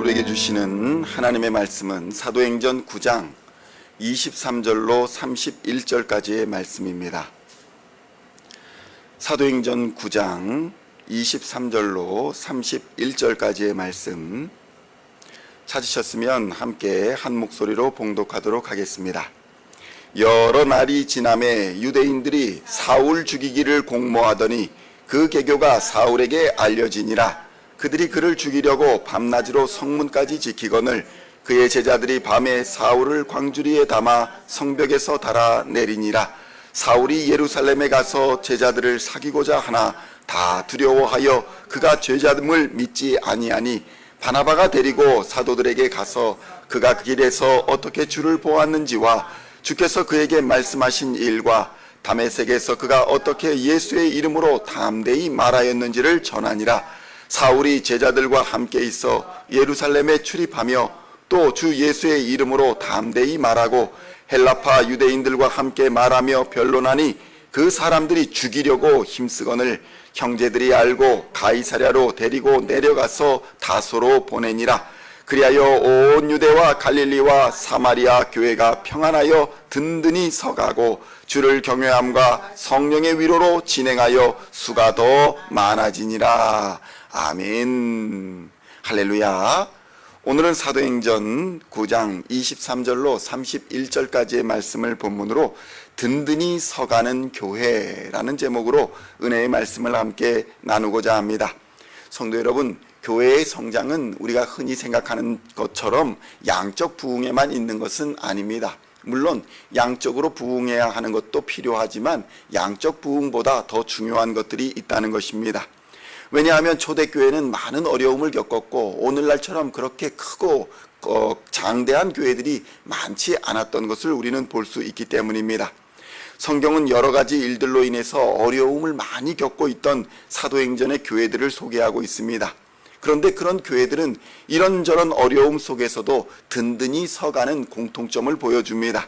우리에게 주시는 하나님의 말씀은 사도행전 9장 23절로 31절까지의 말씀입니다. 사도행전 9장 23절로 31절까지의 말씀 찾으셨으면 함께 한 목소리로 봉독하도록 하겠습니다. 여러 날이 지남에 유대인들이 사울 죽이기를 공모하더니 그 계교가 사울에게 알려지니라. 그들이 그를 죽이려고 밤낮으로 성문까지 지키거늘 그의 제자들이 밤에 사울을 광주리에 담아 성벽에서 달아내리니라. 사울이 예루살렘에 가서 제자들을 사귀고자 하나 다 두려워하여 그가 죄자됨을 믿지 아니하니 바나바가 데리고 사도들에게 가서 그가 그 길에서 어떻게 주를 보았는지와 주께서 그에게 말씀하신 일과 다메섹에서 그가 어떻게 예수의 이름으로 담대히 말하였는지를 전하니라. 사울이 제자들과 함께 있어 예루살렘에 출입하며 또 주 예수의 이름으로 담대히 말하고 헬라파 유대인들과 함께 말하며 변론하니 그 사람들이 죽이려고 힘쓰거늘 형제들이 알고 가이사랴로 데리고 내려가서 다소로 보내니라. 그리하여 온 유대와 갈릴리와 사마리아 교회가 평안하여 든든히 서가고 주를 경외함과 성령의 위로로 진행하여 수가 더 많아지니라. 아멘. 할렐루야. 오늘은 사도행전 9장 23절로 31절까지의 말씀을 본문으로 든든히 서가는 교회라는 제목으로 은혜의 말씀을 함께 나누고자 합니다. 성도 여러분, 교회의 성장은 우리가 흔히 생각하는 것처럼 양적 부흥에만 있는 것은 아닙니다. 물론 양적으로 부흥해야 하는 것도 필요하지만 양적 부흥보다 더 중요한 것들이 있다는 것입니다. 왜냐하면 초대교회는 많은 어려움을 겪었고 오늘날처럼 그렇게 크고 장대한 교회들이 많지 않았던 것을 우리는 볼 수 있기 때문입니다. 성경은 여러 가지 일들로 인해서 어려움을 많이 겪고 있던 사도행전의 교회들을 소개하고 있습니다. 그런데 그런 교회들은 이런저런 어려움 속에서도 든든히 서가는 공통점을 보여줍니다.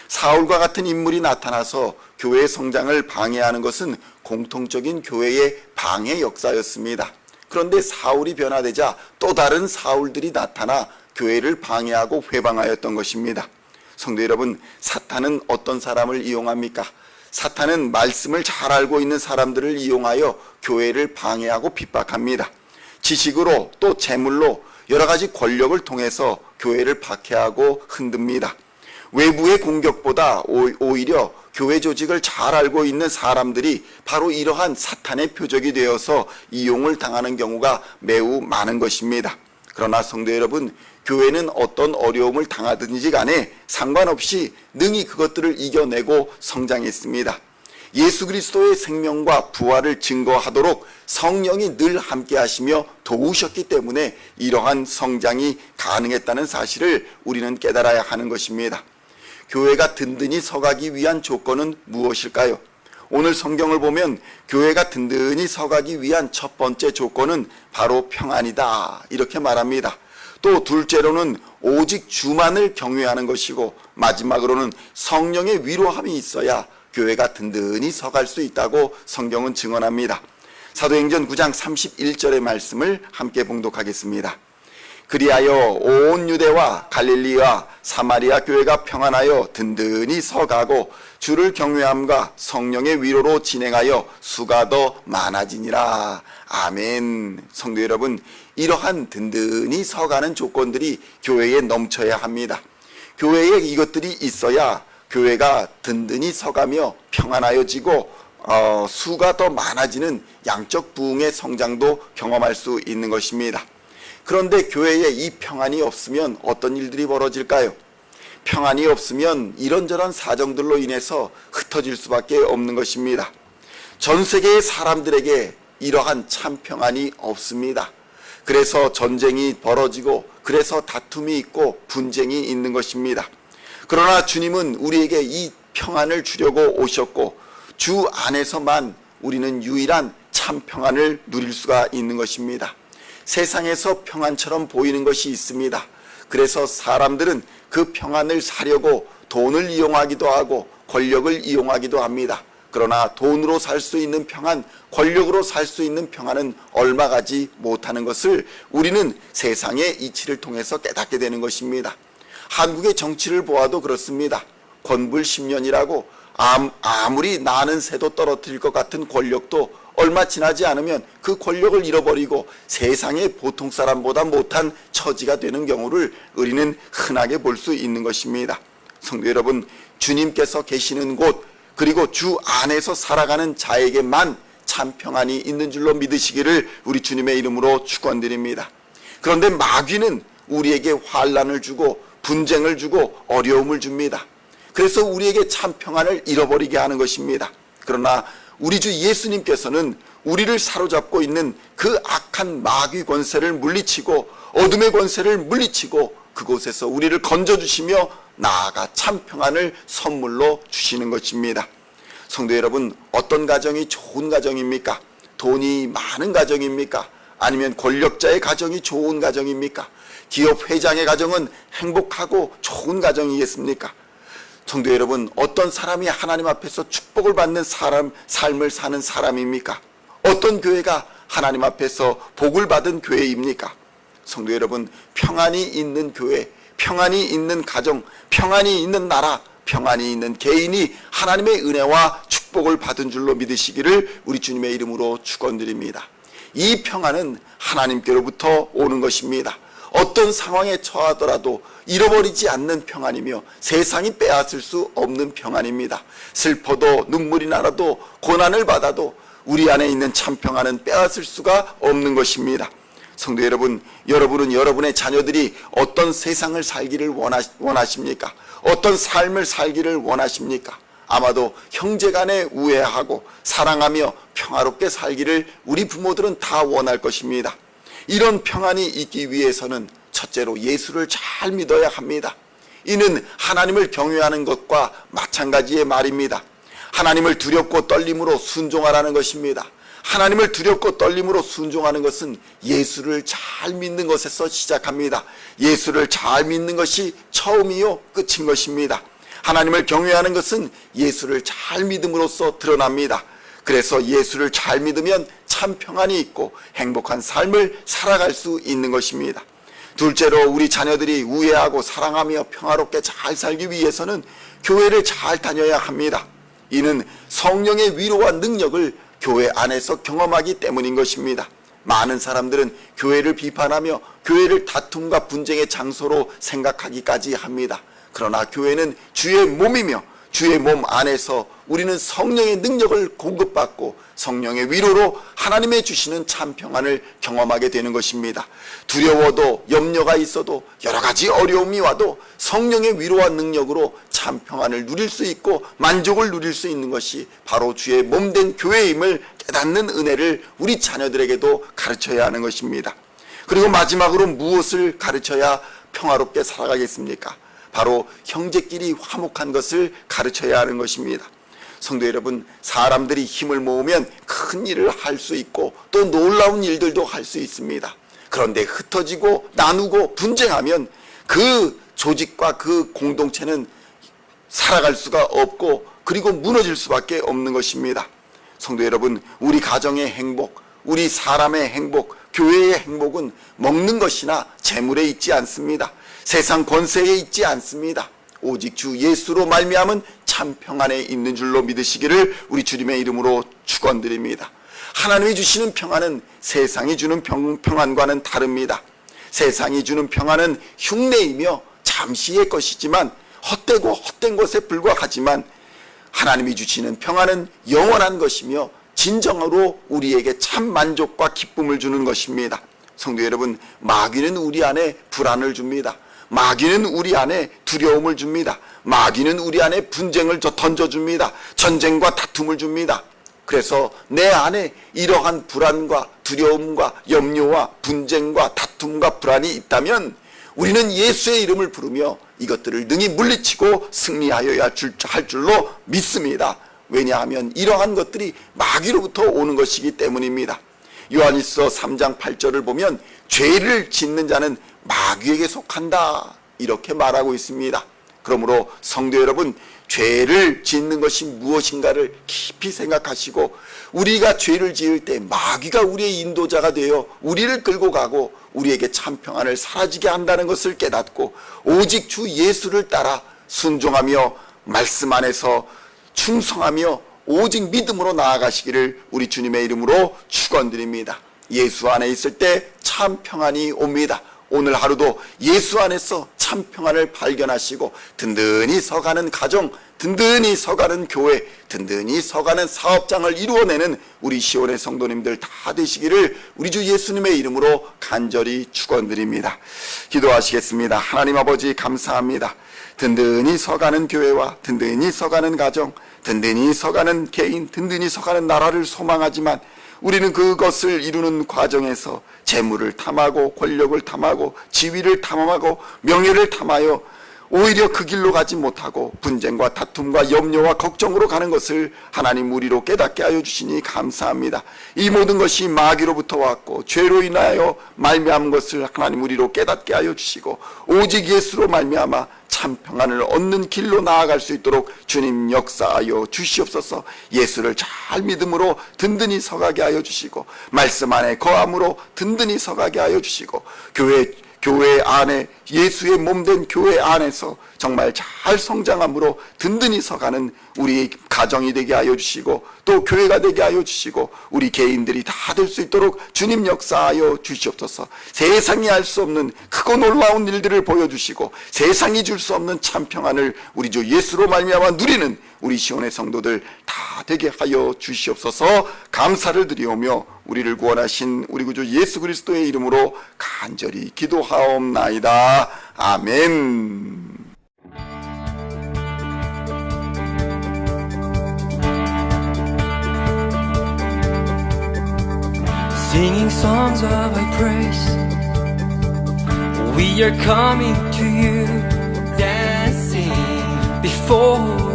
사울과 같은 인물이 나타나서 교회의 성장을 방해하는 것은 공통적인 교회의 방해 역사였습니다. 그런데 사울이 변화되자 또 다른 사울들이 나타나 교회를 방해하고 회방하였던 것입니다. 성도 여러분, 사탄은 어떤 사람을 이용합니까? 사탄은 말씀을 잘 알고 있는 사람들을 이용하여 교회를 방해하고 핍박합니다. 지식으로 또 재물로 여러 가지 권력을 통해서 교회를 박해하고 흔듭니다. 외부의 공격보다 오히려 교회 조직을 잘 알고 있는 사람들이 바로 이러한 사탄의 표적이 되어서 이용을 당하는 경우가 매우 많은 것입니다. 그러나 성도 여러분, 교회는 어떤 어려움을 당하든지 간에 상관없이 능히 그것들을 이겨내고 성장했습니다. 예수 그리스도의 생명과 부활을 증거하도록 성령이 늘 함께 하시며 도우셨기 때문에 이러한 성장이 가능했다는 사실을 우리는 깨달아야 하는 것입니다. 교회가 든든히 서가기 위한 조건은 무엇일까요? 오늘 성경을 보면 교회가 든든히 서가기 위한 첫 번째 조건은 바로 평안이다, 이렇게 말합니다. 또 둘째로는 오직 주만을 경외하는 것이고 마지막으로는 성령의 위로함이 있어야 교회가 든든히 서갈 수 있다고 성경은 증언합니다. 사도행전 9장 31절의 말씀을 함께 봉독하겠습니다. 그리하여 온 유대와 갈릴리와 사마리아 교회가 평안하여 든든히 서가고 주를 경외함과 성령의 위로로 진행하여 수가 더 많아지니라. 아멘. 성도 여러분, 이러한 든든히 서가는 조건들이 교회에 넘쳐야 합니다. 교회에 이것들이 있어야 교회가 든든히 서가며 평안하여지고 수가 더 많아지는 양적 부흥의 성장도 경험할 수 있는 것입니다. 그런데 교회에 이 평안이 없으면 어떤 일들이 벌어질까요? 평안이 없으면 이런저런 사정들로 인해서 흩어질 수밖에 없는 것입니다. 전 세계의 사람들에게 이러한 참 평안이 없습니다. 그래서 전쟁이 벌어지고 그래서 다툼이 있고 분쟁이 있는 것입니다. 그러나 주님은 우리에게 이 평안을 주려고 오셨고 주 안에서만 우리는 유일한 참 평안을 누릴 수가 있는 것입니다. 세상에서 평안처럼 보이는 것이 있습니다. 그래서 사람들은 그 평안을 사려고 돈을 이용하기도 하고 권력을 이용하기도 합니다. 그러나 돈으로 살 수 있는 평안, 권력으로 살 수 있는 평안은 얼마 가지 못하는 것을 우리는 세상의 이치를 통해서 깨닫게 되는 것입니다. 한국의 정치를 보아도 그렇습니다. 권불 10년이라고 아무리 나는 새도 떨어뜨릴 것 같은 권력도 얼마 지나지 않으면 그 권력을 잃어버리고 세상의 보통 사람보다 못한 처지가 되는 경우를 우리는 흔하게 볼 수 있는 것입니다. 성도 여러분, 주님께서 계시는 곳, 그리고 주 안에서 살아가는 자에게만 참 평안이 있는 줄로 믿으시기를 우리 주님의 이름으로 축원드립니다. 그런데 마귀는 우리에게 환난을 주고 분쟁을 주고 어려움을 줍니다. 그래서 우리에게 참 평안을 잃어버리게 하는 것입니다. 그러나 우리 주 예수님께서는 우리를 사로잡고 있는 그 악한 마귀 권세를 물리치고 어둠의 권세를 물리치고 그곳에서 우리를 건져주시며 나아가 참 평안을 선물로 주시는 것입니다. 성도 여러분, 어떤 가정이 좋은 가정입니까? 돈이 많은 가정입니까? 아니면 권력자의 가정이 좋은 가정입니까? 기업 회장의 가정은 행복하고 좋은 가정이겠습니까? 성도 여러분, 어떤 사람이 하나님 앞에서 축복을 받는 삶을 사는 사람입니까? 어떤 교회가 하나님 앞에서 복을 받은 교회입니까? 성도 여러분, 평안이 있는 교회, 평안이 있는 가정, 평안이 있는 나라, 평안이 있는 개인이 하나님의 은혜와 축복을 받은 줄로 믿으시기를 우리 주님의 이름으로 축원드립니다. 이 평안은 하나님께로부터 오는 것입니다. 어떤 상황에 처하더라도 잃어버리지 않는 평안이며 세상이 빼앗을 수 없는 평안입니다. 슬퍼도 눈물이 나라도 고난을 받아도 우리 안에 있는 참 평안은 빼앗을 수가 없는 것입니다. 성도 여러분, 여러분은 여러분의 자녀들이 어떤 세상을 살기를 원하십니까? 어떤 삶을 살기를 원하십니까? 아마도 형제간에 우애하고 사랑하며 평화롭게 살기를 우리 부모들은 다 원할 것입니다. 이런 평안이 있기 위해서는 첫째로 예수를 잘 믿어야 합니다. 이는 하나님을 경외하는 것과 마찬가지의 말입니다. 하나님을 두렵고 떨림으로 순종하라는 것입니다. 하나님을 두렵고 떨림으로 순종하는 것은 예수를 잘 믿는 것에서 시작합니다. 예수를 잘 믿는 것이 처음이요 끝인 것입니다. 하나님을 경외하는 것은 예수를 잘 믿음으로써 드러납니다. 그래서 예수를 잘 믿으면 참 평안이 있고 행복한 삶을 살아갈 수 있는 것입니다. 둘째로, 우리 자녀들이 우애하고 사랑하며 평화롭게 잘 살기 위해서는 교회를 잘 다녀야 합니다. 이는 성령의 위로와 능력을 교회 안에서 경험하기 때문인 것입니다. 많은 사람들은 교회를 비판하며 교회를 다툼과 분쟁의 장소로 생각하기까지 합니다. 그러나 교회는 주의 몸이며 주의 몸 안에서 우리는 성령의 능력을 공급받고 성령의 위로로 하나님의 주시는 참 평안을 경험하게 되는 것입니다. 두려워도 염려가 있어도 여러 가지 어려움이 와도 성령의 위로와 능력으로 참 평안을 누릴 수 있고 만족을 누릴 수 있는 것이 바로 주의 몸된 교회임을 깨닫는 은혜를 우리 자녀들에게도 가르쳐야 하는 것입니다. 그리고 마지막으로 무엇을 가르쳐야 평화롭게 살아가겠습니까? 바로 형제끼리 화목한 것을 가르쳐야 하는 것입니다. 성도 여러분, 사람들이 힘을 모으면 큰 일을 할 수 있고 또 놀라운 일들도 할 수 있습니다. 그런데 흩어지고 나누고 분쟁하면 그 조직과 그 공동체는 살아갈 수가 없고 그리고 무너질 수밖에 없는 것입니다. 성도 여러분, 우리 가정의 행복, 우리 사람의 행복, 교회의 행복은 먹는 것이나 재물에 있지 않습니다. 세상 권세에 있지 않습니다. 오직 주 예수로 말미암은 참 평안에 있는 줄로 믿으시기를 우리 주님의 이름으로 축원드립니다. 하나님이 주시는 평안은 세상이 주는 평안과는 다릅니다. 세상이 주는 평안은 흉내이며 잠시의 것이지만 헛되고 헛된 것에 불과하지만 하나님이 주시는 평안은 영원한 것이며 진정으로 우리에게 참 만족과 기쁨을 주는 것입니다. 성도 여러분, 마귀는 우리 안에 불안을 줍니다. 마귀는 우리 안에 두려움을 줍니다. 마귀는 우리 안에 분쟁을 던져줍니다. 전쟁과 다툼을 줍니다. 그래서 내 안에 이러한 불안과 두려움과 염려와 분쟁과 다툼과 불안이 있다면 우리는 예수의 이름을 부르며 이것들을 능히 물리치고 승리하여야 할 줄로 믿습니다. 왜냐하면 이러한 것들이 마귀로부터 오는 것이기 때문입니다. 요한일서 3장 8절을 보면 죄를 짓는 자는 마귀에게 속한다 이렇게 말하고 있습니다. 그러므로 성도 여러분, 죄를 짓는 것이 무엇인가를 깊이 생각하시고, 우리가 죄를 지을 때 마귀가 우리의 인도자가 되어 우리를 끌고 가고 우리에게 참 평안을 사라지게 한다는 것을 깨닫고, 오직 주 예수를 따라 순종하며 말씀 안에서 충성하며 오직 믿음으로 나아가시기를 우리 주님의 이름으로 축원드립니다. 예수 안에 있을 때 참 평안이 옵니다. 오늘 하루도 예수 안에서 참 평안을 발견하시고 든든히 서가는 가정, 든든히 서가는 교회, 든든히 서가는 사업장을 이루어내는 우리 시온의 성도님들 다 되시기를 우리 주 예수님의 이름으로 간절히 축원드립니다. 기도하시겠습니다. 하나님 아버지, 감사합니다. 든든히 서가는 교회와 든든히 서가는 가정, 든든히 서가는 개인, 든든히 서가는 나라를 소망하지만 우리는 그것을 이루는 과정에서 재물을 탐하고 권력을 탐하고 지위를 탐하고 명예를 탐하여 오히려 그 길로 가지 못하고 분쟁과 다툼과 염려와 걱정으로 가는 것을 하나님 우리로 깨닫게 하여 주시니 감사합니다. 이 모든 것이 마귀로부터 왔고 죄로 인하여 말미암은 것을 하나님 우리로 깨닫게 하여 주시고 오직 예수로 말미암아 참 평안을 얻는 길로 나아갈 수 있도록 주님 역사하여 주시옵소서. 예수를 잘 믿음으로 든든히 서가게 하여 주시고 말씀 안에 거함으로 든든히 서가게 하여 주시고 교회 안에 예수의 몸된 교회 안에서 정말 잘 성장함으로 든든히 서가는 우리 가정이 되게 하여 주시고 또 교회가 되게 하여 주시고 우리 개인들이 다 될 수 있도록 주님 역사하여 주시옵소서. 세상이 알 수 없는 크고 놀라운 일들을 보여주시고 세상이 줄 수 없는 참 평안을 우리 주 예수로 말미암아 누리는 우리 시온의 성도들 다 되게 하여 주시옵소서. 감사를 드리오며 우리를 구원하신 우리 구주 예수 그리스도의 이름으로 간절히 기도하옵나이다. 아멘. Singing songs of thy praise, we are coming to you, dancing before